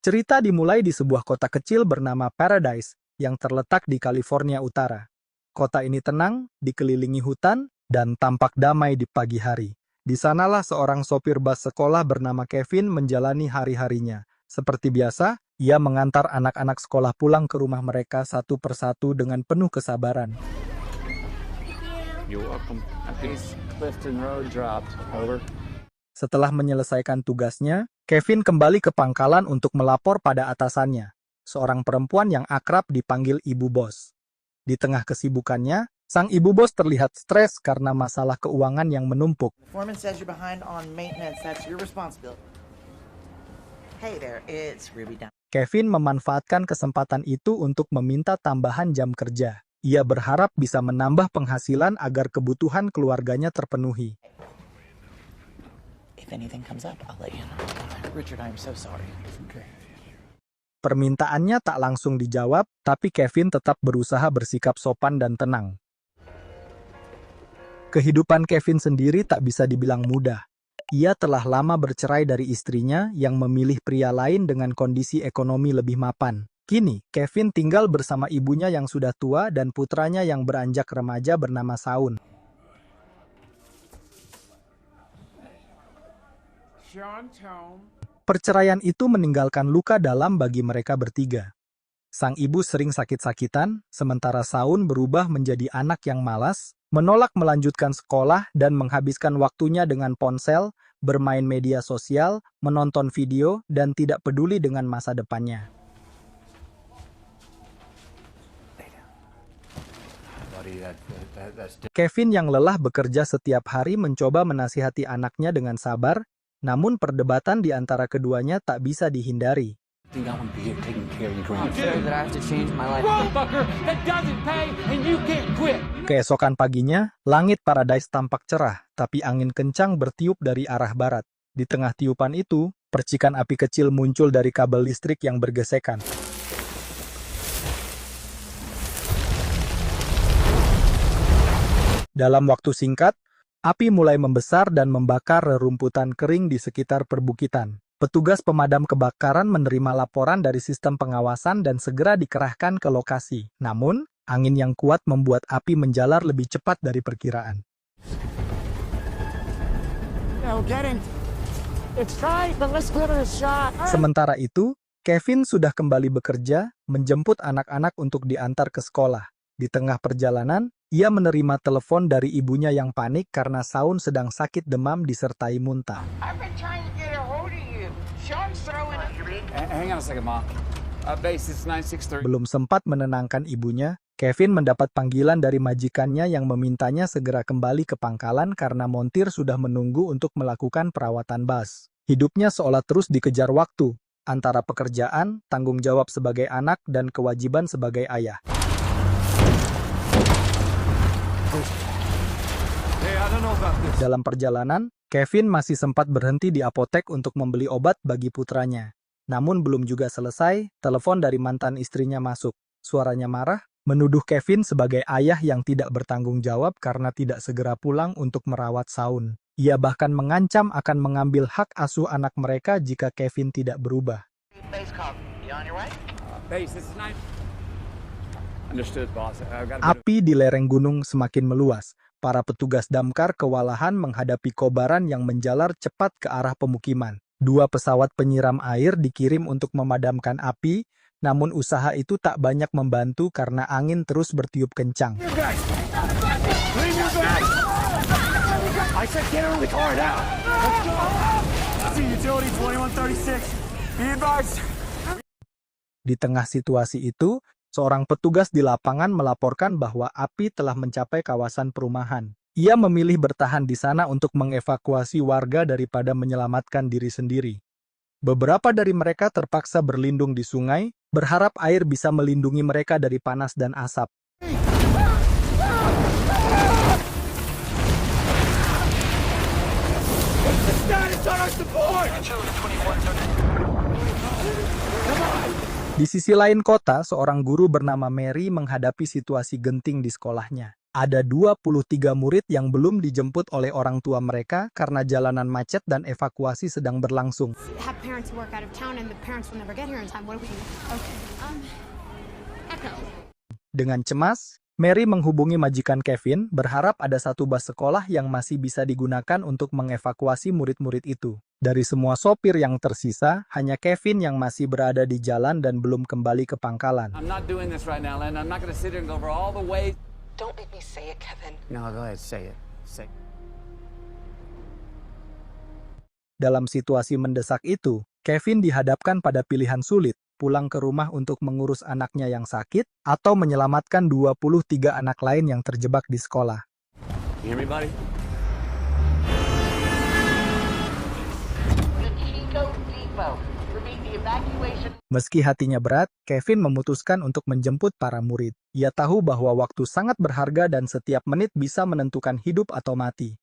Cerita dimulai di sebuah kota kecil bernama Paradise yang terletak di California Utara. Kota ini tenang, dikelilingi hutan, dan tampak damai di pagi hari. Di sanalah seorang sopir bus sekolah bernama Kevin menjalani hari-harinya. Seperti biasa, ia mengantar anak-anak sekolah pulang ke rumah mereka satu persatu dengan penuh kesabaran. You're welcome. Clifton Road dropped. Over. Setelah menyelesaikan tugasnya, Kevin kembali ke pangkalan untuk melapor pada atasannya, seorang perempuan yang akrab dipanggil Ibu Bos. Di tengah kesibukannya, sang Ibu Bos terlihat stres karena masalah keuangan yang menumpuk. Foreman says you're behind on maintenance. That's your responsibility. Hey there, it's Ruby Dunn. Kevin memanfaatkan kesempatan itu untuk meminta tambahan jam kerja. Ia berharap bisa menambah penghasilan agar kebutuhan keluarganya terpenuhi. If anything comes up, I'll let you know. Richard, I'm so sorry. Okay. Permintaannya tak langsung dijawab, tapi Kevin tetap berusaha bersikap sopan dan tenang. Kehidupan Kevin sendiri tak bisa dibilang mudah. Ia telah lama bercerai dari istrinya yang memilih pria lain dengan kondisi ekonomi lebih mapan. Kini, Kevin tinggal bersama ibunya yang sudah tua dan putranya yang beranjak remaja bernama Shaun. Perceraian itu meninggalkan luka dalam bagi mereka bertiga. Sang ibu sering sakit-sakitan, sementara Shaun berubah menjadi anak yang malas, menolak melanjutkan sekolah dan menghabiskan waktunya dengan ponsel, bermain media sosial, menonton video, dan tidak peduli dengan masa depannya. Kevin yang lelah bekerja setiap hari mencoba menasihati anaknya dengan sabar, namun perdebatan di antara keduanya tak bisa dihindari. Keesokan paginya, langit Paradise tampak cerah, tapi angin kencang bertiup dari arah barat. Di tengah tiupan itu, percikan api kecil muncul dari kabel listrik yang bergesekan. Dalam waktu singkat, api mulai membesar dan membakar rerumputan kering di sekitar perbukitan. Petugas pemadam kebakaran menerima laporan dari sistem pengawasan dan segera dikerahkan ke lokasi. Namun, angin yang kuat membuat api menjalar lebih cepat dari perkiraan. Sementara itu, Kevin sudah kembali bekerja, menjemput anak-anak untuk diantar ke sekolah. Di tengah perjalanan, ia menerima telepon dari ibunya yang panik karena Shaun sedang sakit demam disertai muntah. Hang on a second, Ma. Base is 963. Belum sempat menenangkan ibunya, Kevin mendapat panggilan dari majikannya yang memintanya segera kembali ke pangkalan karena montir sudah menunggu untuk melakukan perawatan bus. Hidupnya seolah terus dikejar waktu, antara pekerjaan, tanggung jawab sebagai anak, dan kewajiban sebagai ayah. Dalam perjalanan, Kevin masih sempat berhenti di apotek untuk membeli obat bagi putranya. Namun belum juga selesai, telepon dari mantan istrinya masuk. Suaranya marah, menuduh Kevin sebagai ayah yang tidak bertanggung jawab karena tidak segera pulang untuk merawat Shaun. Ia bahkan mengancam akan mengambil hak asuh anak mereka jika Kevin tidak berubah. Api di lereng gunung semakin meluas. Para petugas damkar kewalahan menghadapi kobaran yang menjalar cepat ke arah pemukiman. 2 pesawat penyiram air dikirim untuk memadamkan api, namun usaha itu tak banyak membantu karena angin terus bertiup kencang. Di tengah situasi itu, seorang petugas di lapangan melaporkan bahwa api telah mencapai kawasan perumahan. Ia memilih bertahan di sana untuk mengevakuasi warga daripada menyelamatkan diri sendiri. Beberapa dari mereka terpaksa berlindung di sungai, berharap air bisa melindungi mereka dari panas dan asap. Di sisi lain kota, seorang guru bernama Mary menghadapi situasi genting di sekolahnya. Ada 23 murid yang belum dijemput oleh orang tua mereka karena jalanan macet dan evakuasi sedang berlangsung. Have parents who work out of town and the parents will never get here in time. What do we do? Okay. Echo. Dengan cemas, Mary menghubungi majikan Kevin berharap ada satu bus sekolah yang masih bisa digunakan untuk mengevakuasi murid-murid itu. Dari semua sopir yang tersisa, hanya Kevin yang masih berada di jalan dan belum kembali ke pangkalan. I'm not doing this right now, Len. I'm not going to sit here and go over all the ways. Don't make me say it, Kevin. No, go ahead. Say it. Say it. Dalam situasi mendesak itu, Kevin dihadapkan pada pilihan sulit, pulang ke rumah untuk mengurus anaknya yang sakit, atau menyelamatkan 23 anak lain yang terjebak di sekolah. You hear me, buddy? The Chico Depot. Repeat the evacuation. Meski hatinya berat, Kevin memutuskan untuk menjemput para murid. Ia tahu bahwa waktu sangat berharga dan setiap menit bisa menentukan hidup atau mati.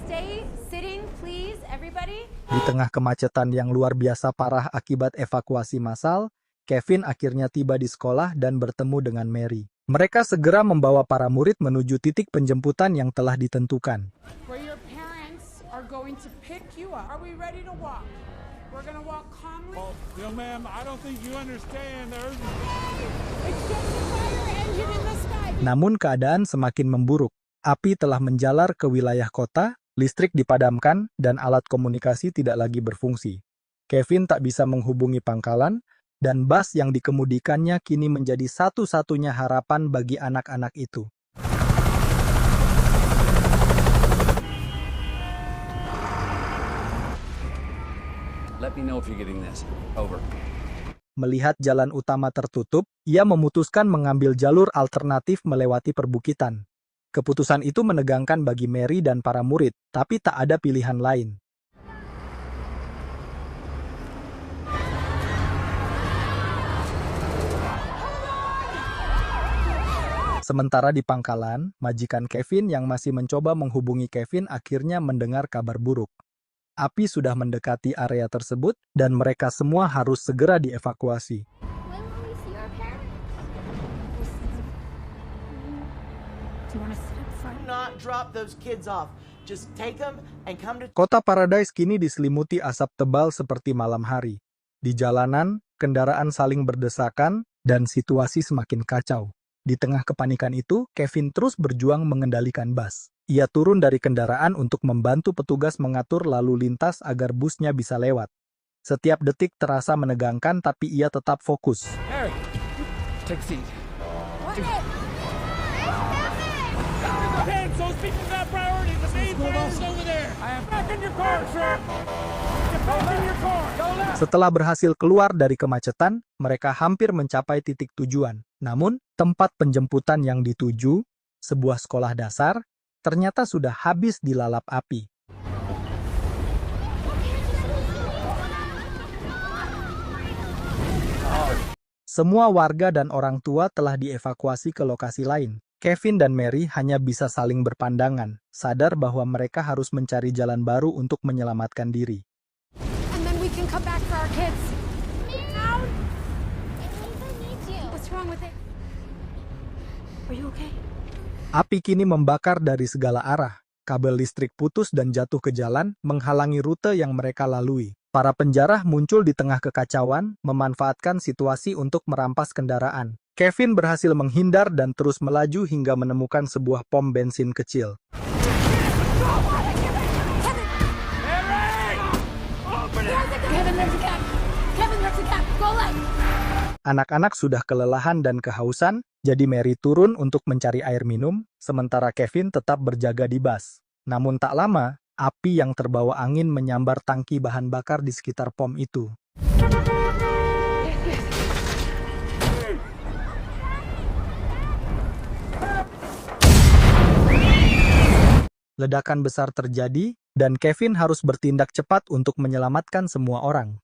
Stay sitting, please, everybody. Di tengah kemacetan yang luar biasa parah akibat evakuasi massal, Kevin akhirnya tiba di sekolah dan bertemu dengan Mary. Mereka segera membawa para murid menuju titik penjemputan yang telah ditentukan. Where your parents are going to pick you up. Are we ready to walk? We're going to walk calmly. Oh, you know, ma'am, I don't think you understand the urgency. It's just a fire engine in the sky. Namun keadaan semakin memburuk. Api telah menjalar ke wilayah kota, listrik dipadamkan, dan alat komunikasi tidak lagi berfungsi. Kevin tak bisa menghubungi pangkalan, dan bus yang dikemudikannya kini menjadi satu-satunya harapan bagi anak-anak itu. Let me know if you're getting this. Over. Melihat jalan utama tertutup, ia memutuskan mengambil jalur alternatif melewati perbukitan. Keputusan itu menegangkan bagi Mary dan para murid, tapi tak ada pilihan lain. Sementara di pangkalan, majikan Kevin yang masih mencoba menghubungi Kevin akhirnya mendengar kabar buruk. Api sudah mendekati area tersebut dan mereka semua harus segera dievakuasi. When will we see our parents? Do you want to sit up front? Do not drop those kids off. Just take them and come to... Kota Paradise kini diselimuti asap tebal seperti malam hari. Di jalanan, kendaraan saling berdesakan dan situasi semakin kacau. Di tengah kepanikan itu, Kevin terus berjuang mengendalikan bus. Ia turun dari kendaraan untuk membantu petugas mengatur lalu lintas agar busnya bisa lewat. Setiap detik terasa menegangkan, tapi ia tetap fokus. Mary, take a seat. Parents, those people got priority. The main fire is over there. I am Back in your car, sir. Get back in your car. Setelah berhasil keluar dari kemacetan, mereka hampir mencapai titik tujuan. Namun, tempat penjemputan yang dituju, sebuah sekolah dasar, ternyata sudah habis dilalap api. Semua warga dan orang tua telah dievakuasi ke lokasi lain. Kevin dan Mary hanya bisa saling berpandangan, sadar bahwa mereka harus mencari jalan baru untuk menyelamatkan diri. And then we can come back for our kids. Now? What's wrong with it? Are you okay? Api kini membakar dari segala arah. Kabel listrik putus dan jatuh ke jalan, menghalangi rute yang mereka lalui. Para penjarah muncul di tengah kekacauan, memanfaatkan situasi untuk merampas kendaraan. Kevin berhasil menghindar dan terus melaju hingga menemukan sebuah pom bensin kecil. Anak-anak sudah kelelahan dan kehausan, jadi Mary turun untuk mencari air minum, sementara Kevin tetap berjaga di bus. Namun tak lama, api yang terbawa angin menyambar tangki bahan bakar di sekitar pom itu. Ledakan besar terjadi, dan Kevin harus bertindak cepat untuk menyelamatkan semua orang.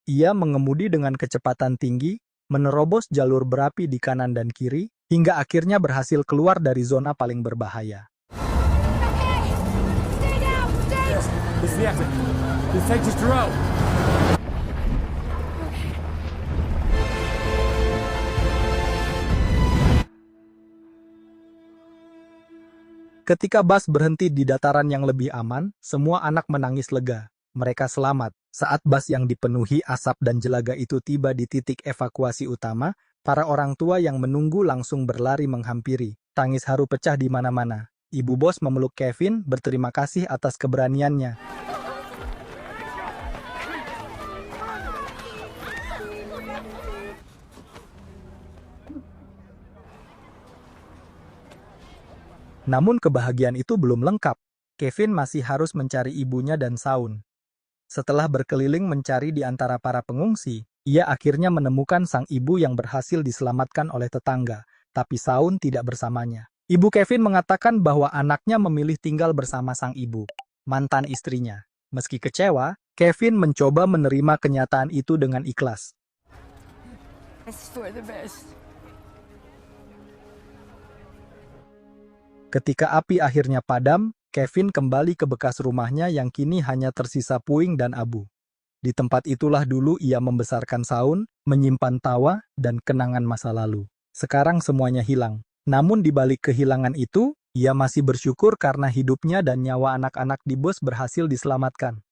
Ia mengemudi dengan kecepatan tinggi, menerobos jalur berapi di kanan dan kiri, hingga akhirnya berhasil keluar dari zona paling berbahaya. This is the exit. This takes us to row. Ketika bus berhenti di dataran yang lebih aman, semua anak menangis lega. Mereka selamat. Saat bus yang dipenuhi asap dan jelaga itu tiba di titik evakuasi utama, para orang tua yang menunggu langsung berlari menghampiri. Tangis haru pecah di mana-mana. Ibu bos memeluk Kevin, berterima kasih atas keberaniannya. Namun kebahagiaan itu belum lengkap. Kevin masih harus mencari ibunya dan Shaun. Setelah berkeliling mencari di antara para pengungsi, ia akhirnya menemukan sang ibu yang berhasil diselamatkan oleh tetangga, tapi Shaun tidak bersamanya. Ibu Kevin mengatakan bahwa anaknya memilih tinggal bersama sang ibu, mantan istrinya. Meski kecewa, Kevin mencoba menerima kenyataan itu dengan ikhlas. It's for the best. Ketika api akhirnya padam, Kevin kembali ke bekas rumahnya yang kini hanya tersisa puing dan abu. Di tempat itulah dulu ia membesarkan Shaun, menyimpan tawa, dan kenangan masa lalu. Sekarang semuanya hilang. Namun di balik kehilangan itu, ia masih bersyukur karena hidupnya dan nyawa anak-anak di bus berhasil diselamatkan.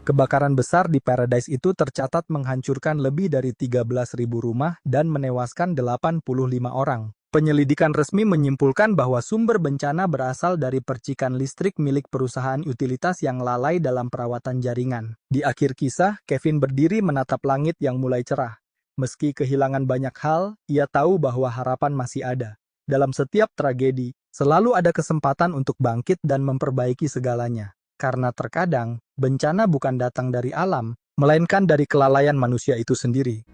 Kebakaran besar di Paradise itu tercatat menghancurkan lebih dari 13.000 rumah dan menewaskan 85 orang. Penyelidikan resmi menyimpulkan bahwa sumber bencana berasal dari percikan listrik milik perusahaan utilitas yang lalai dalam perawatan jaringan. Di akhir kisah, Kevin berdiri menatap langit yang mulai cerah. Meski kehilangan banyak hal, ia tahu bahwa harapan masih ada. Dalam setiap tragedi, selalu ada kesempatan untuk bangkit dan memperbaiki segalanya. Karena terkadang, bencana bukan datang dari alam, melainkan dari kelalaian manusia itu sendiri.